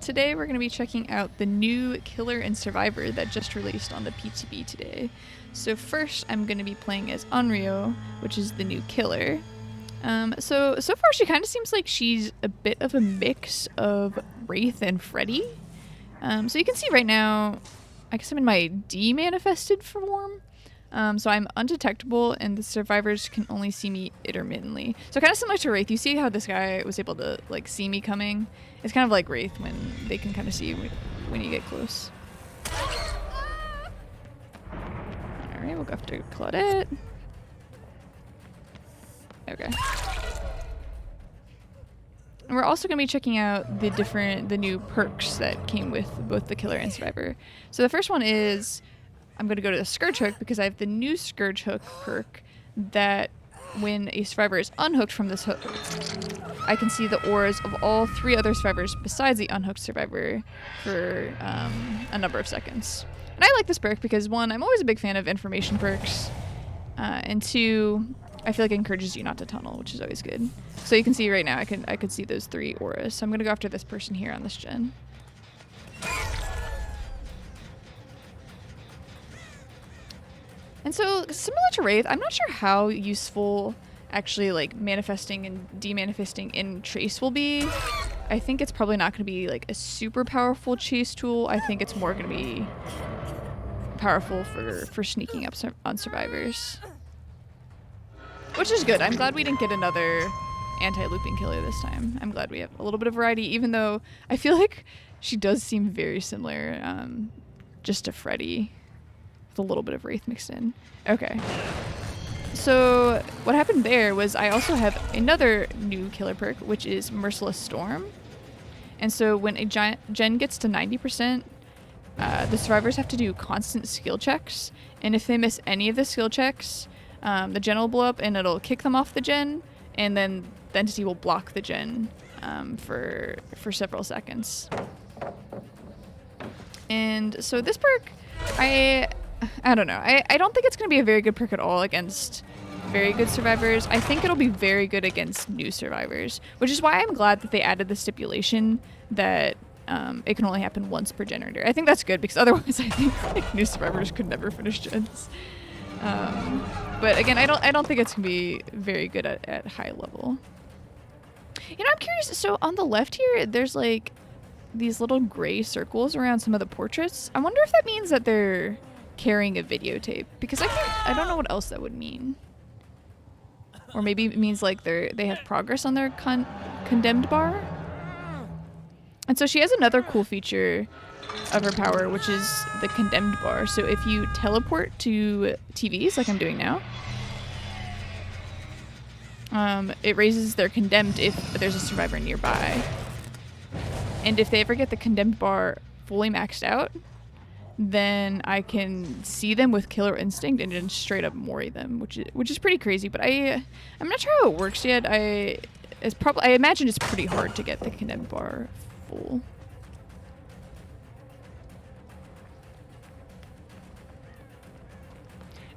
Today we're going to be checking out the new Killer and Survivor that just released on the PTB today. So first I'm going to be playing as Onryō, which is the new killer. So far she kind of seems like she's a bit of a mix of Wraith and Freddy. So you can see right now, I guess I'm in my demanifested form. So I'm undetectable and the survivors can only see me intermittently. So kind of similar to Wraith. You see how this guy was able to like see me coming? It's kind of like Wraith when they can kind of see you when you get close. Alright, we'll go after Claudette. Okay. And we're also going to be checking out the new perks that came with both the Killer and Survivor. So the first one is, I'm going to go to the Scourge Hook because I have the new Scourge Hook perk that when a survivor is unhooked from this hook, I can see the auras of all 3 other survivors besides the unhooked survivor for a number of seconds. And I like this perk because 1, I'm always a big fan of information perks, and 2, I feel like it encourages you not to tunnel, which is always good. So you can see right now, I could see those 3 auras. So I'm going to go after this person here on this gen. And so, similar to Wraith, I'm not sure how useful actually like manifesting and demanifesting in Trace will be. I think it's probably not going to be like a super powerful chase tool. I think it's more going to be powerful for sneaking up on survivors. Which is good. I'm glad we didn't get another anti-looping killer this time. I'm glad we have a little bit of variety, even though I feel like she does seem very similar just to Freddy. A little bit of Wraith mixed in. Okay. So what happened there was I also have another new killer perk, which is Merciless Storm. And so when a gen gets to 90%, the survivors have to do constant skill checks. And if they miss any of the skill checks, the gen will blow up and it'll kick them off the gen. And then the entity will block the gen for several seconds. And so this perk, I don't know. I don't think it's going to be a very good perk at all against very good survivors. I think it'll be very good against new survivors, which is why I'm glad that they added the stipulation that it can only happen once per generator. I think that's good because otherwise I think like, new survivors could never finish gens. But again, I don't think it's going to be very good at high level. You know, I'm curious. So on the left here, there's like these little gray circles around some of the portraits. I wonder if that means that they're carrying a videotape, because I don't know what else that would mean. Or maybe it means like they have progress on their condemned bar. And so she has another cool feature of her power, which is the condemned bar. So if you teleport to TVs like I'm doing now, it raises their condemned if there's a survivor nearby. And if they ever get the condemned bar fully maxed out, then I can see them with Killer Instinct and then straight up mori them, which is pretty crazy. But I'm not sure how it works yet. I imagine it's pretty hard to get the condemned bar full.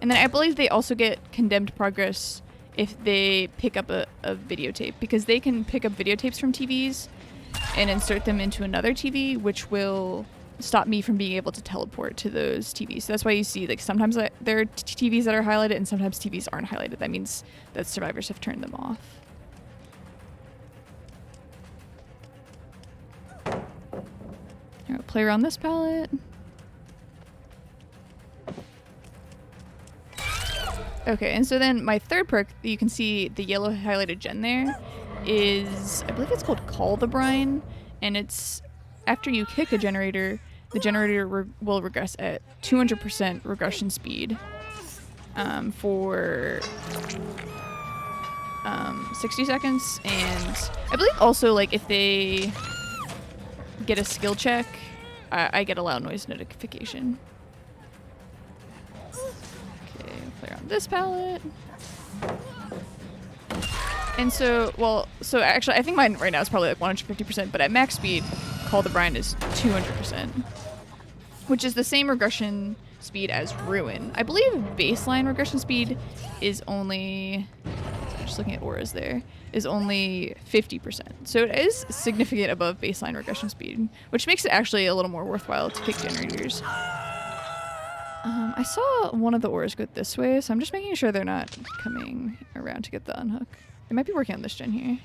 And then I believe they also get condemned progress if they pick up a videotape, because they can pick up videotapes from TVs and insert them into another TV, which will stop me from being able to teleport to those TVs. So that's why you see like sometimes there are TVs that are highlighted and sometimes TVs aren't highlighted. That means that survivors have turned them off. Here, we'll play around this palette. Okay, and so then my third perk, you can see the yellow highlighted gen there, is, I believe it's called Call the Brine, and it's after you kick a generator, the generator will regress at 200% regression speed for 60 seconds. And I believe also like if they get a skill check, I get a loud noise notification. Okay, play around this palette. And so, so actually I think mine right now is probably like 150%, but at max speed, Call the Brine is 200%, which is the same regression speed as Ruin. I believe baseline regression speed is only just looking at auras there, is only 50%. So it is significant above baseline regression speed, which makes it actually a little more worthwhile to pick generators. I saw one of the auras go this way, so I'm just making sure they're not coming around to get the unhook. They might be working on this gen here.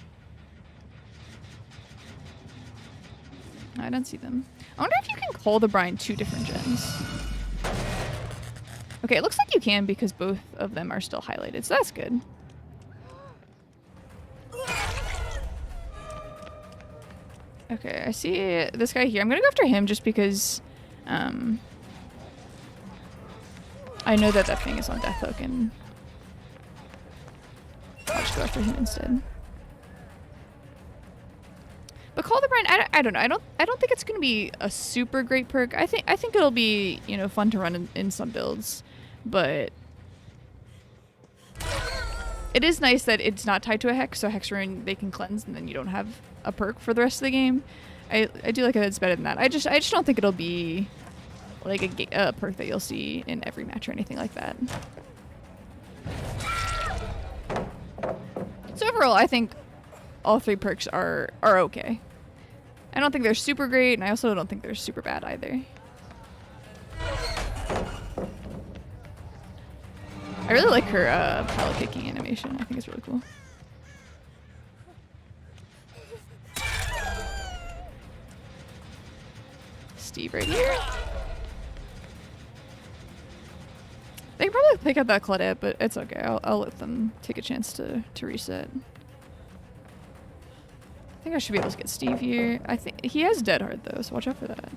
I don't see them. I wonder if you can call the brine 2 different gens. Okay, it looks like you can because both of them are still highlighted, so that's good. Okay, I see this guy here. I'm gonna go after him just because I know that that thing is on Death Hook, and I'll just go after him instead. But Call the Brine, I don't know. I don't think it's gonna be a super great perk. I think it'll be, you know, fun to run in some builds, but it is nice that it's not tied to a hex, so Hex Rune they can cleanse and then you don't have a perk for the rest of the game. I do like that it's better than that. I just don't think it'll be like a perk that you'll see in every match or anything like that. So overall, I think all 3 perks are okay. I don't think they're super great, and I also don't think they're super bad either. I really like her pallet kicking animation. I think it's really cool. Steve right here. They can probably pick up that Claudette, but it's okay. I'll let them take a chance to reset. I think I should be able to get Steve here. I think he has Dead Hard though, so watch out for that.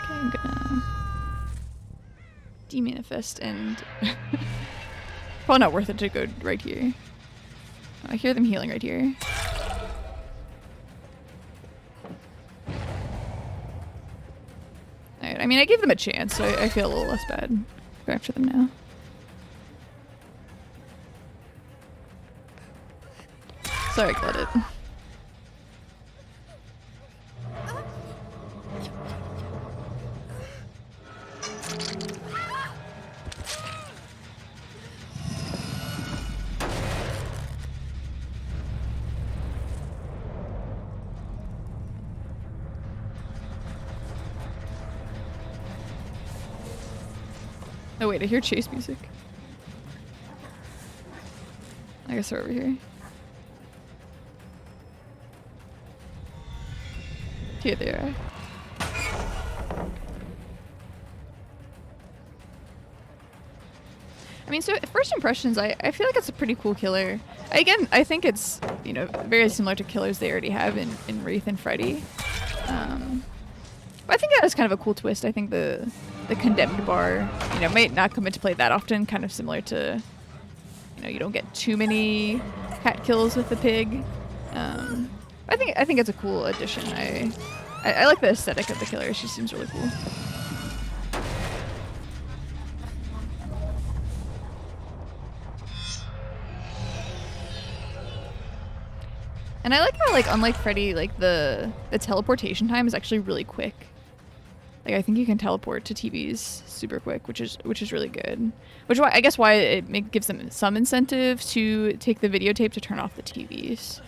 Okay, I'm gonna demanifest and probably not worth it to go right here. I hear them healing right here. Alright, I mean I gave them a chance, so I feel a little less bad. Go after them now. Sorry, Claudette. Oh wait, I hear chase music. I guess they're over here. Here they are. I mean, so first impressions, I feel like it's a pretty cool killer. Again, I think it's, you know, very similar to killers they already have in Wraith and Freddy. But I think that is kind of a cool twist. I think the condemned bar, you know, might not come into play that often, kind of similar to, you know, you don't get too many cat kills with the pig. I think it's a cool addition. I like the aesthetic of the killer. She seems really cool. And I like how, like, unlike Freddy, like the teleportation time is actually really quick. Like, I think you can teleport to TVs super quick, which is really good. Which is why I guess why it gives them some incentive to take the videotape to turn off the TVs.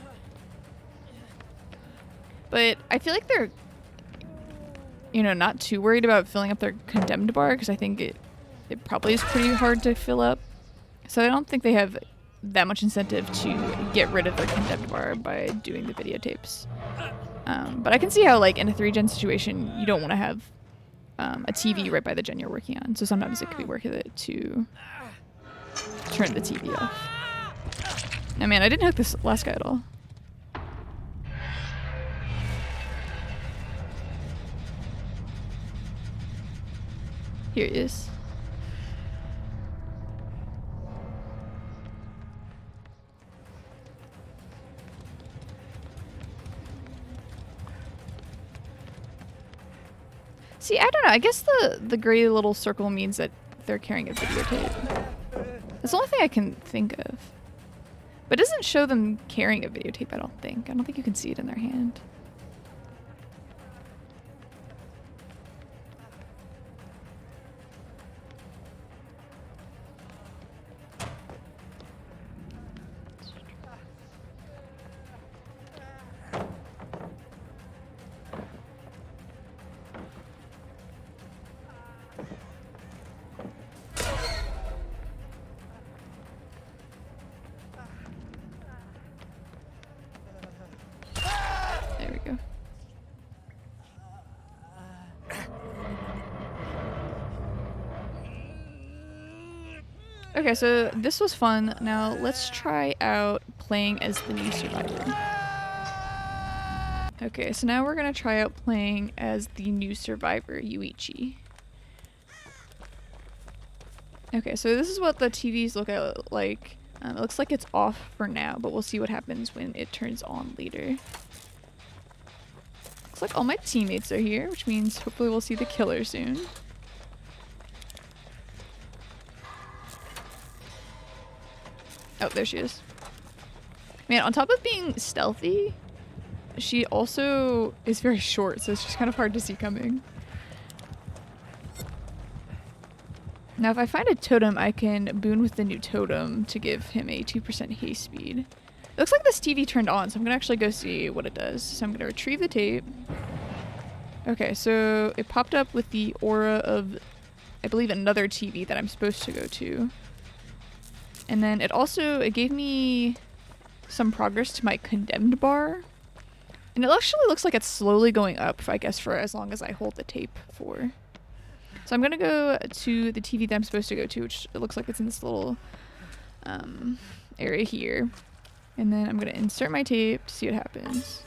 But I feel like they're, you know, not too worried about filling up their condemned bar, because I think it probably is pretty hard to fill up. So I don't think they have that much incentive to get rid of their condemned bar by doing the videotapes. But I can see how, like, in a 3-gen situation, you don't want to have a TV right by the gen you're working on. So sometimes it could be worth it to turn the TV off. Oh man, I didn't hook this last guy at all. Here he is. See, I don't know. I guess the gray little circle means that they're carrying a videotape. That's the only thing I can think of. But it doesn't show them carrying a videotape, I don't think. I don't think you can see it in their hand. There we go. Okay, so this was fun. Now let's try out playing as the new survivor. Okay, so now we're gonna try out playing as the new survivor, Yoichi. Okay, so this is what the TVs look like. It looks like it's off for now, but we'll see what happens when it turns on later. Looks like all my teammates are here, which means hopefully we'll see the killer soon. Oh, there she is. Man, on top of being stealthy, she also is very short, so it's just kind of hard to see coming. Now, if I find a totem, I can boon with the new totem to give him a 2% haste speed. It looks like this TV turned on, so I'm gonna actually go see what it does. So I'm gonna retrieve the tape. Okay, so it popped up with the aura of, I believe, another TV that I'm supposed to go to. And then it gave me some progress to my condemned bar. And it actually looks like it's slowly going up, I guess, for as long as I hold the tape for. So I'm gonna go to the TV that I'm supposed to go to, which it looks like it's in this little area here. And then I'm gonna insert my tape to see what happens.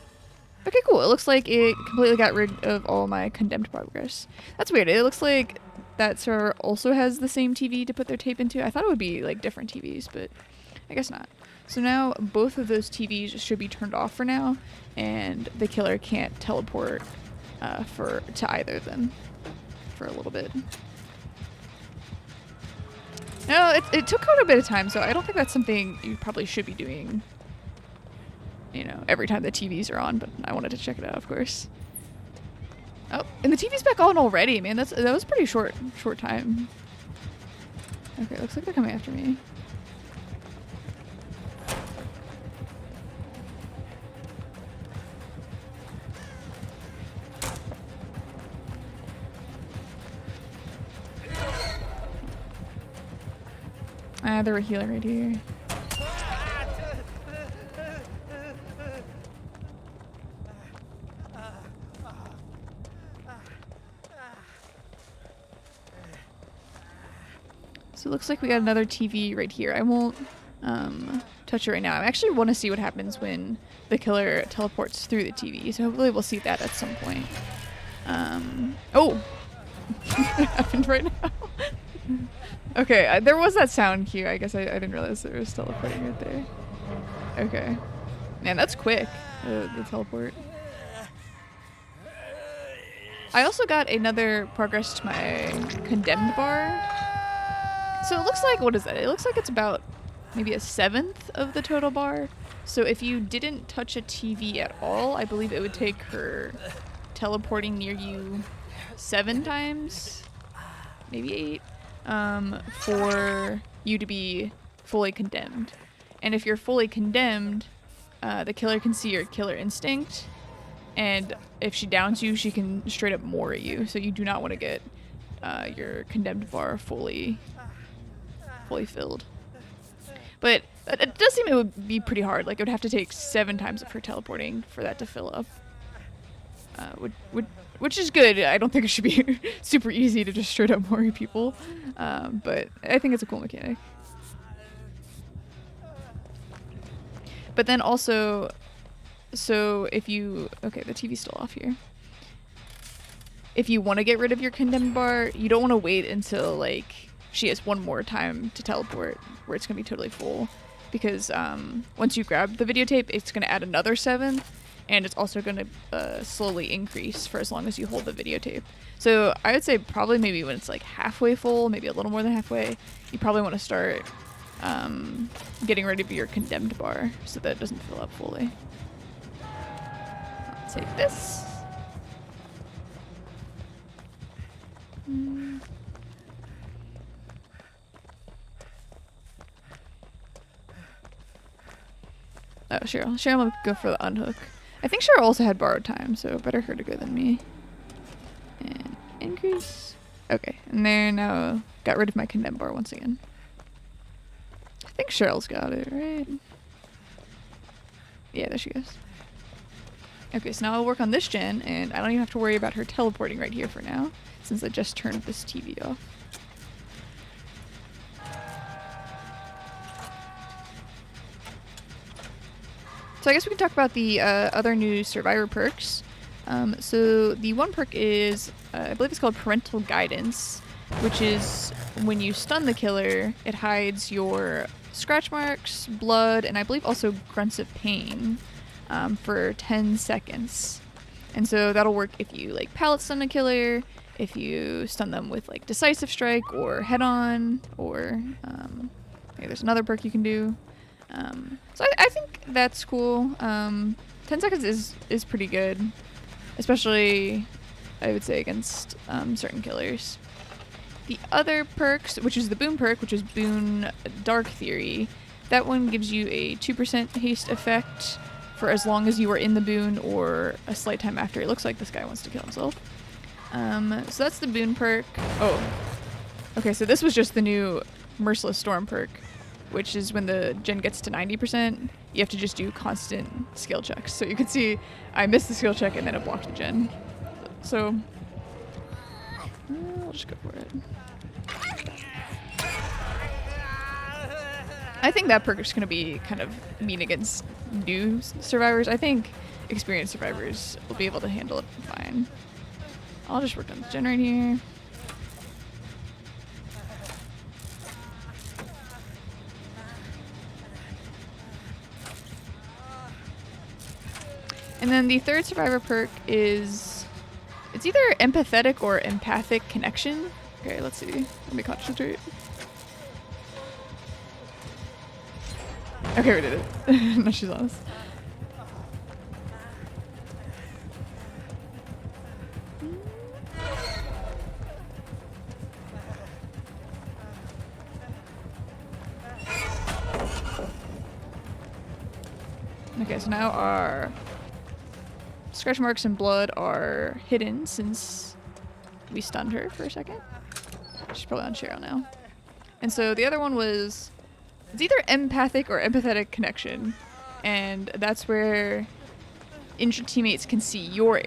Okay, cool. It looks like it completely got rid of all my condemned progress. That's weird. It looks like that server also has the same TV to put their tape into. I thought it would be like different TVs, but I guess not. So now both of those TVs should be turned off for now, and the killer can't teleport to either of them for a little bit. No, it took quite a bit of time, so I don't think that's something you probably should be doing, you know, every time the TVs are on, but I wanted to check it out, of course. Oh, and the TV's back on already, man. That was pretty short time. Okay, looks like they're coming after me. There were a healer right here. So it looks like we got another TV right here. I won't touch it right now. I actually want to see what happens when the killer teleports through the TV. So hopefully we'll see that at some point. Oh! What happened right now? Okay, there was that sound cue. I guess I didn't realize there was teleporting right there. Okay. Man, that's quick, the teleport. I also got another progress to my condemned bar. So it looks like, what is that? It looks like it's about maybe 1/7 of the total bar. So if you didn't touch a TV at all, I believe it would take her teleporting near you 7 times, maybe 8, for you to be fully condemned. And if you're fully condemned, the killer can see your killer instinct, and if she downs you, she can straight up more at you. So you do not want to get your condemned bar fully filled. But it does seem it would be pretty hard. Like, it would have to take 7 times of her teleporting for that to fill up. Which is good. I don't think it should be super easy to just straight up worry people. But I think it's a cool mechanic. But then also, so if you... Okay, the TV's still off here. If you want to get rid of your condemned bar, you don't want to wait until, like, she has one more time to teleport where it's going to be totally full. Because once you grab the videotape, it's going to add another 7. And it's also going to slowly increase for as long as you hold the videotape. So I would say probably maybe when it's like halfway full, maybe a little more than halfway, you probably want to start getting rid of your condemned bar so that it doesn't fill up fully. I'll take this. Oh, Cheryl. Cheryl will go for the unhook. I think Cheryl also had borrowed time, so better her to go than me. And increase. Okay, and there now got rid of my condemned bar once again. I think Cheryl's got it, right? Yeah, there she goes. Okay, so now I'll work on this gen, and I don't even have to worry about her teleporting right here for now, since I just turned this TV off. So I guess we can talk about the other new survivor perks. So the one perk is, I believe it's called Parental Guidance, which is when you stun the killer, it hides your scratch marks, blood, and I believe also grunts of pain for 10 seconds. And so that'll work if you like pallet stun a killer, if you stun them with like Decisive Strike or Head On, or maybe there's another perk you can do. So I think that's cool. 10 seconds is pretty good, especially I would say against certain killers. The other perks, which is the Boon perk, which is Boon Dark Theory, that one gives you a 2% haste effect for as long as you are in the Boon or a slight time after. It looks like this guy wants to kill himself. So that's the Boon perk. Oh, okay, so this was just the new Merciless Storm perk, which is when the gen gets to 90%, you have to just do constant skill checks. So you can see I missed the skill check and then it blocked the gen. So I'll just go for it. I think that perk is going to be kind of mean against new survivors. I think experienced survivors will be able to handle it fine. I'll just work on the gen right here. And then the third survivor perk is, it's either empathetic or empathic connection. Okay, let's see. Let me concentrate. Okay, we did it. No, she's on us. Okay, so now our scratch marks and blood are hidden since we stunned her for a second. She's probably on Cheryl now. And so the other one was, it's either empathic or empathetic connection. And that's where injured teammates can see your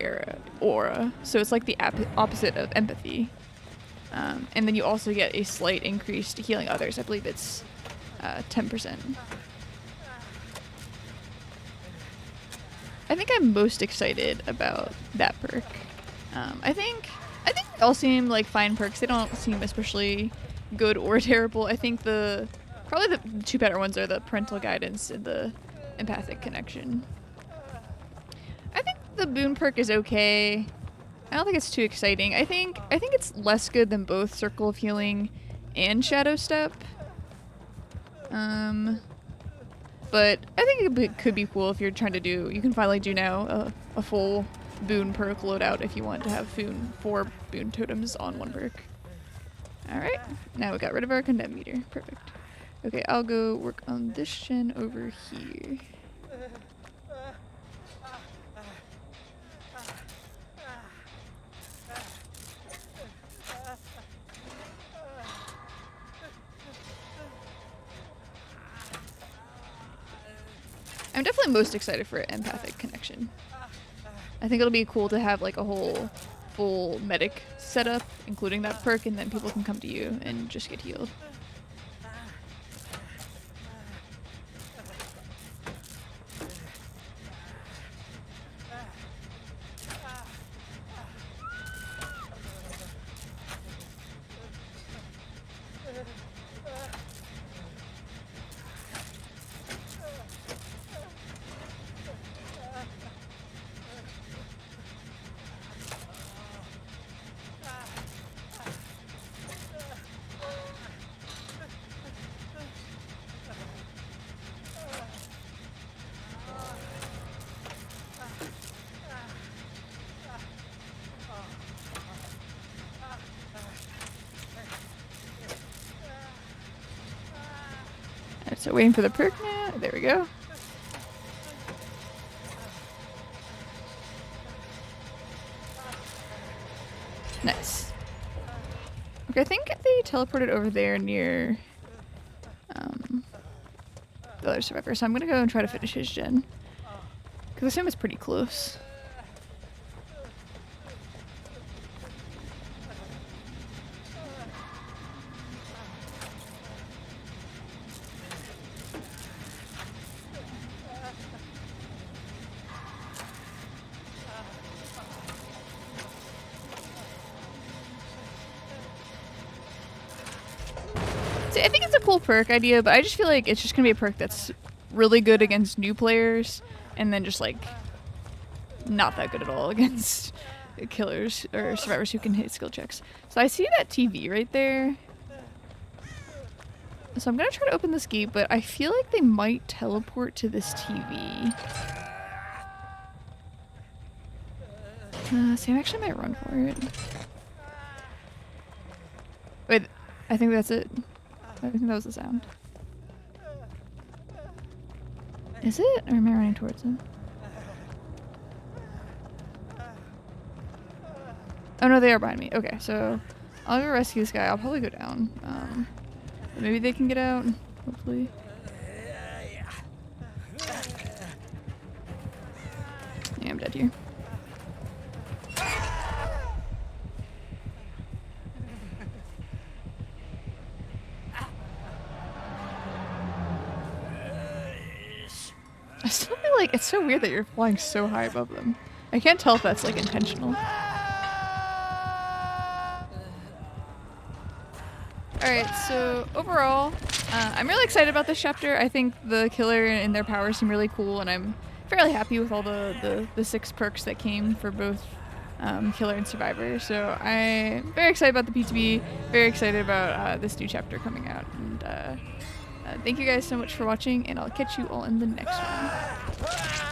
aura. So it's like the opposite of empathy. And then you also get a slight increase to healing others. I believe it's 10%. I think I'm most excited about that perk. I think they all seem like fine perks. They don't seem especially good or terrible. I think probably the two better ones are the Parental Guidance and the Empathic Connection. I think the Boon perk is okay. I don't think it's too exciting. I think it's less good than both Circle of Healing and Shadow Step. But I think it could be cool if you're trying to do, you can finally do now a full Boon perk loadout if you want to have 4 Boon totems on one perk. Alright, now we got rid of our condemn meter. Perfect. Okay, I'll go work on this gen over here. I'm definitely most excited for Empathic Connection. I think it'll be cool to have like a whole full medic setup, including that perk, and then people can come to you and just get healed. So waiting for the perk now. There we go. Nice. Okay, I think they teleported over there near the other survivor, so I'm gonna go and try to finish his gen. Because I assume it's pretty close. I think it's a cool perk idea, but I just feel like it's just gonna be a perk that's really good against new players, and then just like not that good at all against killers or survivors who can hit skill checks. So I see that TV right there. So I'm gonna try to open this gate, but I feel like they might teleport to this TV. See, I actually might run for it. Wait, I think that's it. I think that was the sound. Is it? Or am I running towards him? Oh no, they are behind me. Okay, so I'll go rescue this guy. I'll probably go down. Maybe they can get out, hopefully. Yeah, I'm dead here. I still feel like it's so weird that you're flying so high above them. I can't tell if that's like intentional. Alright, so overall, I'm really excited about this chapter. I think the killer and their powers seem really cool, and I'm fairly happy with all the 6 perks that came for both killer and survivor. So I'm very excited about the PTB, very excited about this new chapter coming out. And thank you guys so much for watching, and I'll catch you all in the next one.